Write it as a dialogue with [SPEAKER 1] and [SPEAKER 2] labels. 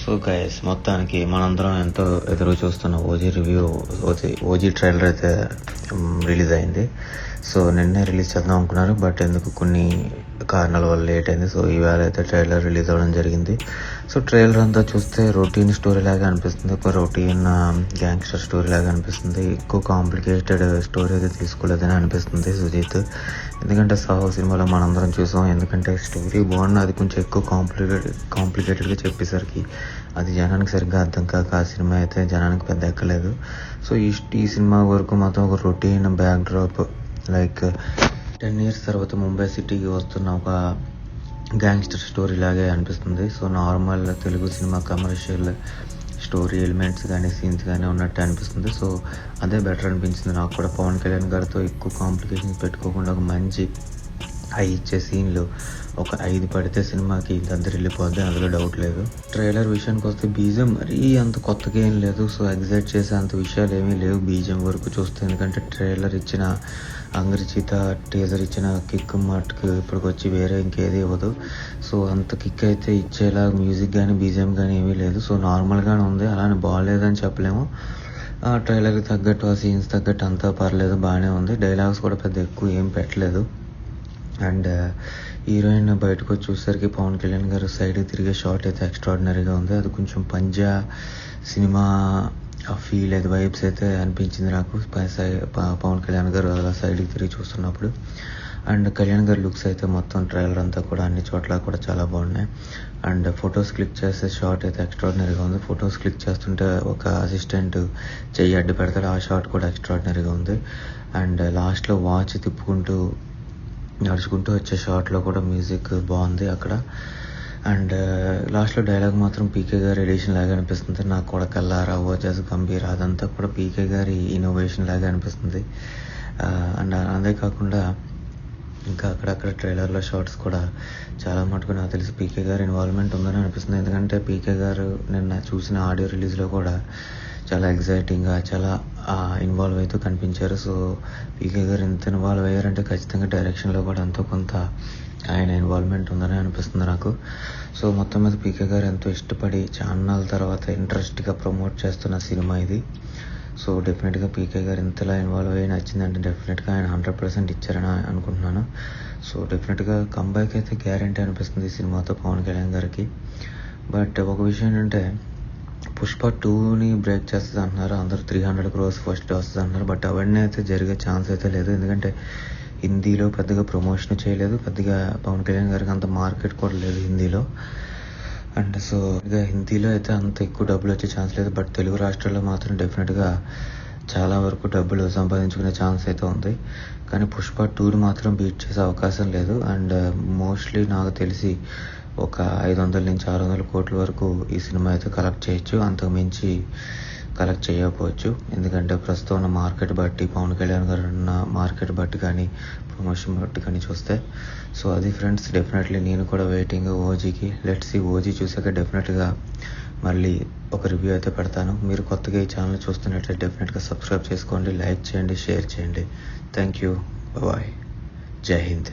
[SPEAKER 1] So guys, మొత్తానికి మనందరం ఎంతో ఎదురు చూస్తున్న ఓజీ ట్రైలర్ అయితే రిలీజ్ అయింది. సో నిన్నే రిలీజ్ చేద్దాం అనుకున్నారు, బట్ ఎందుకు కొన్ని కారణాల వల్ల లేట్ అయింది. సో ఈవేళ అయితే ట్రైలర్ రిలీజ్ అవ్వడం జరిగింది. సో ట్రైలర్ అంతా చూస్తే రొటీన్ స్టోరీ లాగా అనిపిస్తుంది, ఒక రొటీన్ గ్యాంగ్స్టర్ స్టోరీ లాగా అనిపిస్తుంది. ఎక్కువ కాంప్లికేటెడ్ స్టోరీ అయితే తీసుకోలేదని అనిపిస్తుంది సుజీత్. ఎందుకంటే సాహో సినిమాలో మనందరం చూసాం, ఎందుకంటే స్టోరీ బాగున్నా అది కొంచెం ఎక్కువ కాంప్లికేటెడ్గా చెప్పేసరికి అది జనానికి సరిగ్గా అర్థం కాక ఆ సినిమా అయితే జనానికి పెద్ద ఎక్కలేదు. సో ఈ సినిమా వరకు మాత్రం ఒక routine back drop, like 10 years తర్వాత ముంబై సిటీకి వస్తున్న ఒక గ్యాంగ్స్టర్ స్టోరీ లాగే అనిపిస్తుంది. So normal Telugu cinema commercial story elements కానీ సీన్స్ కానీ ఉన్నట్టు అనిపిస్తుంది. సో అదే బెటర్ అనిపించింది నాకు కూడా. పవన్ కళ్యాణ్ గారితో ఎక్కువ కాంప్లికేషన్స్ పెట్టుకోకుండా ఒక మంచి హై ఇచ్చే సీన్లు ఒక 5 పడితే సినిమాకి దద్దరిల్లిపోద్ది, అందులో డౌట్ లేదు. ట్రైలర్ విషయానికి వస్తే బీజిఎం మరీ అంత కొత్తగా ఏం లేదు. సో ఎగ్జైట్ చేసే అంత విషయాలు ఏమీ లేవు బీజిఎం వరకు చూస్తే. ఎందుకంటే ట్రైలర్ ఇచ్చిన అంగ్రిచిత టీజర్ ఇచ్చిన కిక్ మటుకు ఇప్పటికొచ్చి వేరే ఇంకేది ఇవ్వదు. సో అంత కిక్ అయితే ఇచ్చేలా మ్యూజిక్ కానీ బీజిఎం కానీ ఏమీ లేదు. సో నార్మల్గానే ఉంది, అలానే బాగాలేదని చెప్పలేము. ట్రైలర్కి తగ్గట్టు ఆ సీన్స్ తగ్గట్టు అంతా పర్లేదు, బాగానే ఉంది. డైలాగ్స్ కూడా పెద్ద ఎక్కువ ఏం పెట్టలేదు. అండ్ హీరోయిన్ బయటకు వచ్చి చూసేసరికి పవన్ కళ్యాణ్ గారు సైడ్కి తిరిగే షాట్ అయితే ఎక్స్ట్రాడినరీగా ఉంది. అది కొంచెం పంజా సినిమా ఫీల్ అయితే వైబ్స్ అయితే అనిపించింది నాకు, పవన్ కళ్యాణ్ గారు అలా సైడ్కి తిరిగి చూస్తున్నప్పుడు. అండ్ కళ్యాణ్ గారి లుక్స్ అయితే మొత్తం ట్రైలర్ అంతా కూడా అన్ని చోట్ల కూడా చాలా బాగున్నాయి. అండ్ ఫొటోస్ క్లిక్ చేసే షాట్ అయితే ఎక్స్ట్రాడినరీగా ఉంది. ఫొటోస్ క్లిక్ చేస్తుంటే ఒక అసిస్టెంట్ చెయ్యి అడ్డు పెడతాడు, ఆ షాట్ కూడా ఎక్స్ట్రాడినరీగా ఉంది. అండ్ లాస్ట్లో వాచ్ తిప్పుకుంటూ నడుచుకుంటూ వచ్చే షాట్లో కూడా మ్యూజిక్ బాగుంది అక్కడ. అండ్ లాస్ట్లో డైలాగ్ మాత్రం పీకే గారి ఎడిషన్ లాగా అనిపిస్తుంది. నా కొడకల్లారా ఓజస్ గంభీర్ అదంతా కూడా పీకే గారి ఇన్నోవేషన్ లాగా అనిపిస్తుంది. అండ్ అంతేకాకుండా ఇంకా అక్కడక్కడ ట్రైలర్లో షార్ట్స్ కూడా చాలా మటుకు నాకు తెలిసి పీకే గారి ఇన్వాల్వ్మెంట్ ఉందని అనిపిస్తుంది. ఎందుకంటే పీకే గారు నిన్న చూసిన ఆడియో రిలీజ్లో కూడా చాలా ఎగ్జైటింగ్గా చాలా ఇన్వాల్వ్ అవుతూ కనిపించారు. సో పీకే గారు ఎంత ఇన్వాల్వ్ అయ్యారంటే ఖచ్చితంగా డైరెక్షన్లో కూడా ఎంతో కొంత ఆయన ఇన్వాల్వ్మెంట్ ఉందని అనిపిస్తుంది నాకు. సో మొత్తం మీద పీకే గారు ఎంతో ఇష్టపడి ఛానల్ తర్వాత ఇంట్రెస్ట్గా ప్రమోట్ చేస్తున్న సినిమా ఇది. సో డెఫినెట్గా పీకే గారు ఇంతలా ఇన్వాల్వ్ అయ్యి నచ్చిందంటే డెఫినెట్గా ఆయన 100% ఇచ్చారని అనుకుంటున్నాను. సో డెఫినెట్గా కంబ్యాక్ అయితే గ్యారంటీ అనిపిస్తుంది ఈ సినిమాతో పవన్ కళ్యాణ్ గారికి. బట్ ఒక విషయం ఏంటంటే పుష్ప 2ని బ్రేక్ చేస్తుంది అంటున్నారు అందరూ, 300 crores ఫస్ట్ వస్తుంది అంటున్నారు. బట్ అవన్నీ అయితే జరిగే ఛాన్స్ అయితే లేదు, ఎందుకంటే హిందీలో పెద్దగా ప్రమోషన్ చేయలేదు, పెద్దగా పవన్ కళ్యాణ్ గారికి అంత మార్కెట్ కూడా లేదు హిందీలో. అండ్ సో ఇక హిందీలో అయితే అంత ఎక్కువ డబ్బులు వచ్చే ఛాన్స్ లేదు. బట్ తెలుగు రాష్ట్రాల్లో మాత్రం డెఫినెట్గా చాలా వరకు డబ్బులు సంపాదించుకునే ఛాన్స్ అయితే ఉంది. కానీ పుష్ప 2ని మాత్రం బీట్ చేసే అవకాశం లేదు. అండ్ మోస్ట్లీ నాకు తెలిసి ఒక 500 నుంచి 600 కోట్ల వరకు ఈ సినిమా అయితే కలెక్ట్ చేయొచ్చు, అంతకు మించి కలెక్ట్ చేయకపోవచ్చు. ఎందుకంటే ప్రస్తుతం ఉన్న మార్కెట్ బట్టి, పవన్ కళ్యాణ్ గారు ఉన్న మార్కెట్ బట్టి కానీ ప్రమోషన్ బట్టి కానీ చూస్తే. సో అది ఫ్రెండ్స్, డెఫినెట్లీ నేను కూడా వెయిటింగ్ ఓజీకి. లెట్స్ సీ, ఓజీ చూసాక డెఫినెట్గా మళ్ళీ ఒక రివ్యూ అయితే పెడతాను. మీరు కొత్తగా ఈ ఛానల్ చూస్తున్నట్లయితే డెఫినెట్గా సబ్స్క్రైబ్ చేసుకోండి, లైక్ చేయండి, షేర్ చేయండి. థ్యాంక్ యూ, బాయ్, జై హింద్.